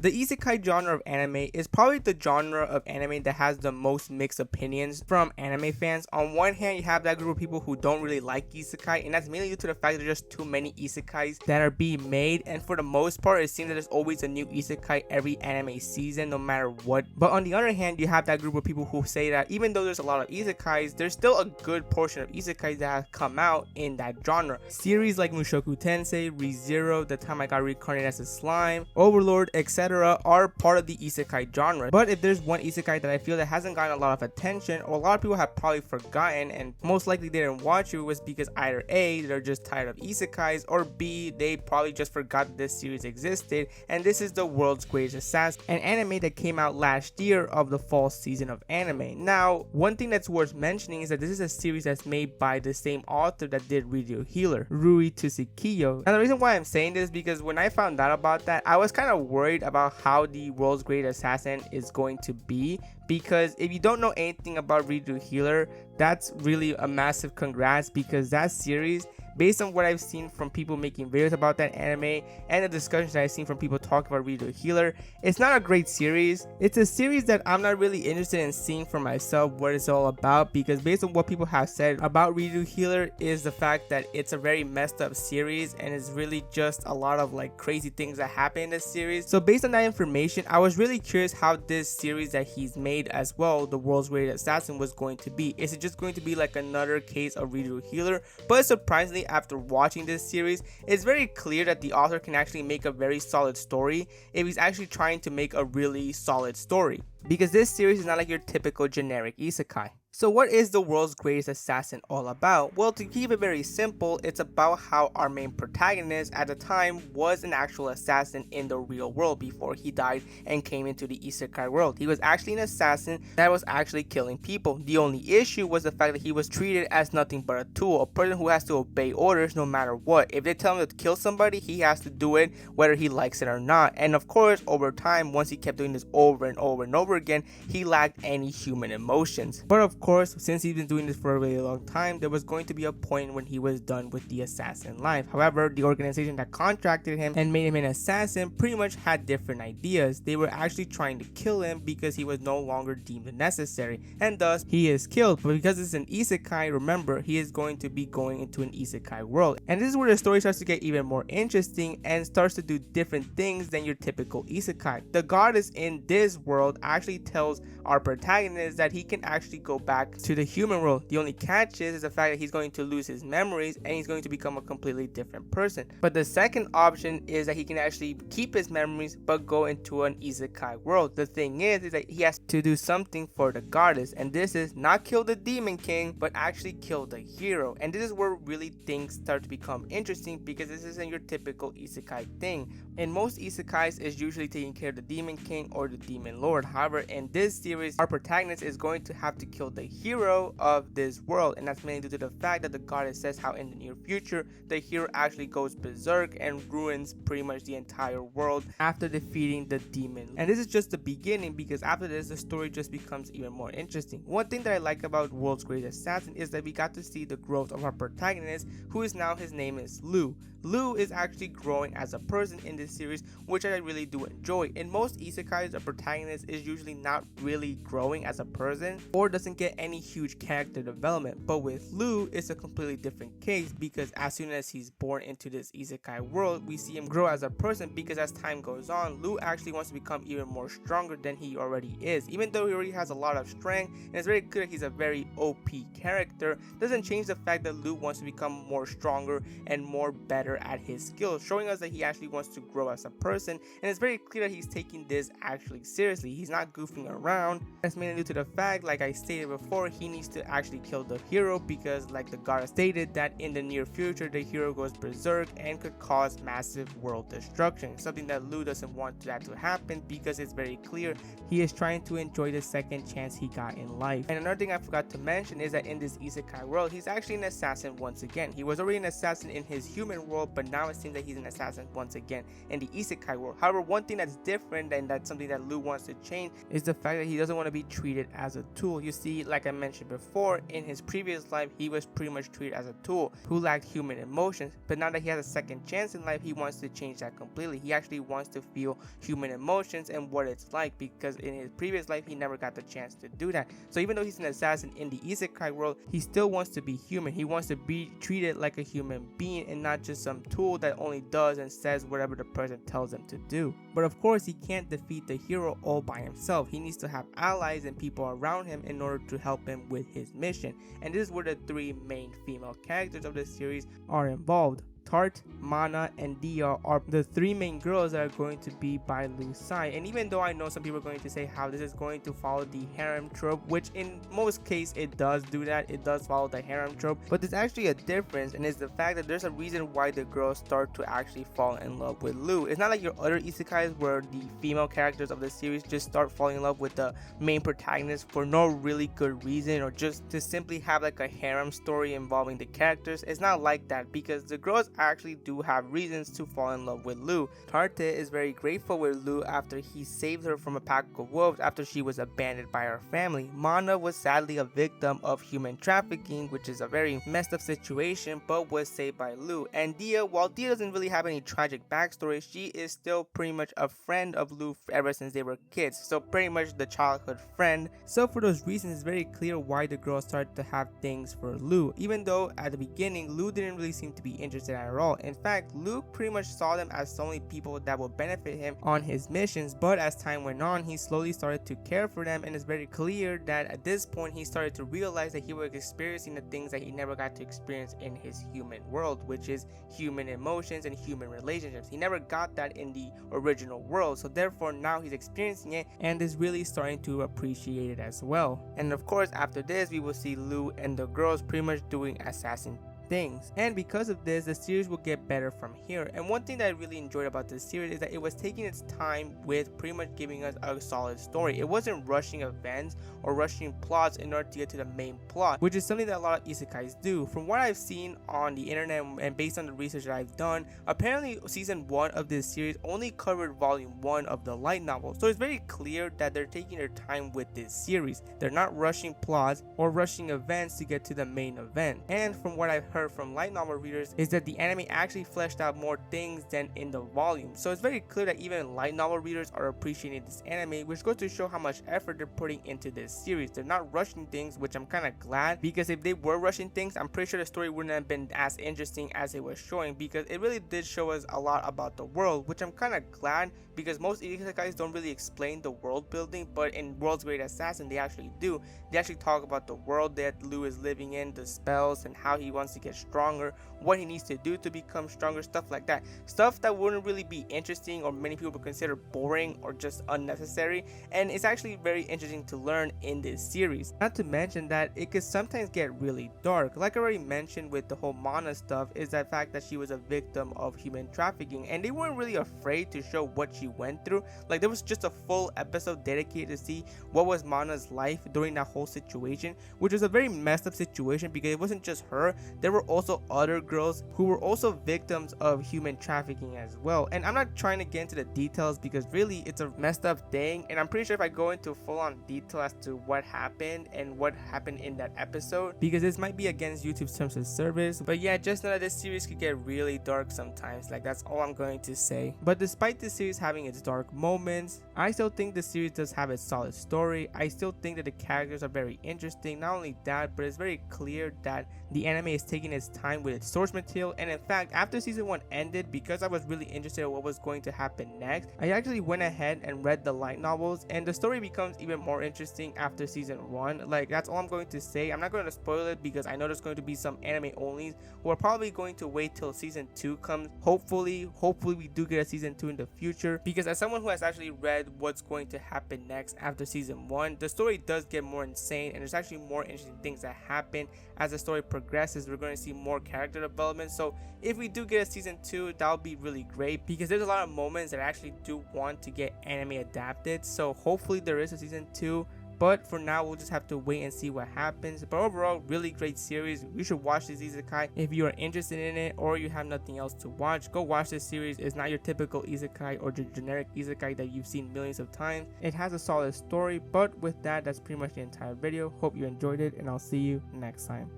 The isekai genre of anime is probably the genre of anime that has the most mixed opinions from anime fans. On one hand, you have that group of people who don't really like isekai, and that's mainly due to the fact that there's just too many isekais that are being made, and for the most part, it seems that there's always a new isekai every anime season, no matter what. But on the other hand, you have that group of people who say that even though there's a lot of isekais, there's still a good portion of isekais that have come out in that genre. Series like Mushoku Tensei, ReZero, The Time I Got Reincarnated as a Slime, Overlord, etc. are part of the isekai genre. But if there's one isekai that I feel that hasn't gotten a lot of attention, or a lot of people have probably forgotten and most likely they didn't watch it, was because either A, they're just tired of isekais, or B, they probably just forgot that this series existed, and this is The World's Greatest Assassin, an anime that came out last year of the fall season of anime. Now, one thing that's worth mentioning is that this is a series that's made by the same author that did Radio Healer, Rui Tsukiyo. And the reason why I'm saying this is because when I found out about that, I was kind of worried about how the World's Greatest Assassin is going to be, because if you don't know anything about Radio Healer, that's really a massive congrats, because that series, based on what I've seen from people making videos about that anime and the discussions that I've seen from people talking about Radio Healer, it's not a great series. It's a series that I'm not really interested in seeing for myself what it's all about, because based on what people have said about Radio Healer is the fact that it's a very messed up series and it's really just a lot of like crazy things that happen in this series. So based on that information, I was really curious how this series that he's made as well, The World's Greatest Assassin, was going to be. Is it just going to be like another case of Radio Healer? But surprisingly, after watching this series, it's very clear that the author can actually make a very solid story if he's actually trying to make a really solid story, because this series is not like your typical generic isekai. So what is The World's Greatest Assassin all about? Well, to keep it very simple, it's about how our main protagonist at the time was an actual assassin in the real world before he died and came into the isekai world. He was actually an assassin that was actually killing people. The only issue was the fact that he was treated as nothing but a tool, a person who has to obey orders no matter what. If they tell him to kill somebody, he has to do it whether he likes it or not. And of course, over time, once he kept doing this over and over and over again, he lacked any human emotions. But of course, since he's been doing this for a really long time, there was going to be a point when he was done with the assassin life. However, the organization that contracted him and made him an assassin pretty much had different ideas. They were actually trying to kill him because he was no longer deemed necessary, and thus he is killed. But because it's an isekai, remember, he is going to be going into an isekai world, and this is where the story starts to get even more interesting and starts to do different things than your typical isekai. The goddess in this world actually tells our protagonist that he can actually go back to the human world. The only catch is the fact that he's going to lose his memories and he's going to become a completely different person. But the second option is that he can actually keep his memories but go into an isekai world. The thing is that he has to do something for the goddess, and this is not kill the demon king but actually kill the hero. And this is where really things start to become interesting, because this isn't your typical isekai thing. In most isekais, it's usually taking care of the demon king or the demon lord. However, in this series, our protagonist is going to have to kill the hero of this world, and that's mainly due to the fact that the goddess says how in the near future the hero actually goes berserk and ruins pretty much the entire world after defeating the demon. And this is just the beginning, because after this the story just becomes even more interesting. One thing that I like about World's Greatest Assassin is that we got to see the growth of our protagonist, who is now, his name is Lou. Lou is actually growing as a person in this series, which I really do enjoy. In most isekais, the protagonist is usually not really growing as a person or doesn't get any huge character development, but with Lou it's a completely different case, because as soon as he's born into this isekai world, we see him grow as a person, because as time goes on, Lou actually wants to become even more stronger than he already is. Even though he already has a lot of strength and it's very clear he's a very OP character, doesn't change the fact that Lou wants to become more stronger and more better at his skills, showing us that he actually wants to grow as a person. And it's very clear that he's taking this actually seriously. He's not goofing around. That's mainly due to the fact, like I stated before, he needs to actually kill the hero, because like the goddess stated that in the near future the hero goes berserk and could cause massive world destruction, something that Lou doesn't want that to happen, because it's very clear he is trying to enjoy the second chance he got in life. And another thing I forgot to mention is that in this isekai world, he's actually an assassin once again. He was already an assassin in his human world, but now it seems that he's an assassin once again. in the isekai world. However, one thing that's different and that's something that Lu wants to change is the fact that he doesn't want to be treated as a tool. You see, like I mentioned before, in his previous life he was pretty much treated as a tool who lacked human emotions, but now that he has a second chance in life, he wants to change that completely. He actually wants to feel human emotions and what it's like, because in his previous life he never got the chance to do that. So even though he's an assassin in the isekai world, he still wants to be human. He wants to be treated like a human being and not just some tool that only does and says whatever the person tells him to do. But of course, he can't defeat the hero all by himself. He needs to have allies and people around him in order to help him with his mission. And this is where the three main female characters of the series are involved. Tart, Mana, and Dia are the three main girls that are going to be by Lu's side. And even though I know some people are going to say how this is going to follow the harem trope, which in most cases it does do that, it does follow the harem trope, but there's actually a difference, and it's the fact that there's a reason why the girls start to actually fall in love with Lu. It's not like your other isekais where the female characters of the series just start falling in love with the main protagonist for no really good reason, or just to simply have like a harem story involving the characters. It's not like that, because the girls actually do have reasons to fall in love with Lu. Tarte is very grateful with Lu after he saved her from a pack of wolves after she was abandoned by her family. Mana was sadly a victim of human trafficking, which is a very messed up situation, but was saved by Lu. And Dia, while Dia doesn't really have any tragic backstory, she is still pretty much a friend of Lu ever since they were kids, so pretty much the childhood friend. So for those reasons, it's very clear why the girls started to have things for Lu, even though at the beginning Lu didn't really seem to be interested at all. In fact, Lu pretty much saw them as only people that would benefit him on his missions, but as time went on, he slowly started to care for them, and it's very clear that at this point he started to realize that he was experiencing the things that he never got to experience in his human world, which is human emotions and human relationships. He never got that in the original world, so therefore now he's experiencing it and is really starting to appreciate it as well. And of course, after this we will see Lu and the girls pretty much doing assassin things, and because of this the series will get better from here. And one thing that I really enjoyed about this series is that it was taking its time with pretty much giving us a solid story. It wasn't rushing events or rushing plots in order to get to the main plot, which is something that a lot of isekais do. From what I've seen on the internet and based on the research that I've done, apparently season 1 of this series only covered volume 1 of the light novel, so it's very clear that they're taking their time with this series. They're not rushing plots or rushing events to get to the main event. And from what I've heard from light novel readers is that the anime actually fleshed out more things than in the volume, so it's very clear that even light novel readers are appreciating this anime, which goes to show how much effort they're putting into this series. They're not rushing things, which I'm kind of glad, because if they were rushing things, I'm pretty sure the story wouldn't have been as interesting as it was showing, because it really did show us a lot about the world, which I'm kind of glad, because most isekais don't really explain the world building, but in World's Great Assassin they actually do. They actually talk about the world that Lu is living in, the spells, and how he wants to get stronger, what he needs to do to become stronger, stuff like that. Stuff that wouldn't really be interesting or many people would consider boring or just unnecessary, and it's actually very interesting to learn in this series. Not to mention that it could sometimes get really dark. Like I already mentioned with the whole Mana stuff, is that fact that she was a victim of human trafficking, and they weren't really afraid to show what she went through. Like there was just a full episode dedicated to see what was Mana's life during that whole situation, which was a very messed up situation, because it wasn't just her, there were also other girls who were also victims of human trafficking as well. And I'm not trying to get into the details because really it's a messed up thing, and I'm pretty sure if I go into full-on detail as to what happened and what happened in that episode, because this might be against YouTube's terms of service. But yeah, just know that this series could get really dark sometimes. Like that's all I'm going to say. But despite this series having its dark moments, I still think the series does have a solid story. I still think that the characters are very interesting. Not only that, but it's very clear that the anime is taking its time with its source material. And in fact, after season 1 ended, because I was really interested in what was going to happen next, I actually went ahead and read the light novels, and the story becomes even more interesting after season 1. Like that's all I'm going to say. I'm not going to spoil it because I know there's going to be some anime onlys who are probably going to wait till season 2 comes. Hopefully we do get a season 2 in the future, because as someone who has actually read what's going to happen next after season 1, the story does get more insane, and there's actually more interesting things that happen as the story progresses. We're going to see more character development, so if we do get a season 2, that would be really great, because there's a lot of moments that I actually do want to get anime adapted. So hopefully there is a season 2. but for now we'll just have to wait and see what happens. But overall, really great series. You should watch this Isekai if you are interested in it, or you have nothing else to watch. Go watch this series. It's not your typical Isekai or generic Isekai that you've seen millions of times. It has a solid story. But with that, that's pretty much the entire video. Hope you enjoyed it, and I'll see you next time.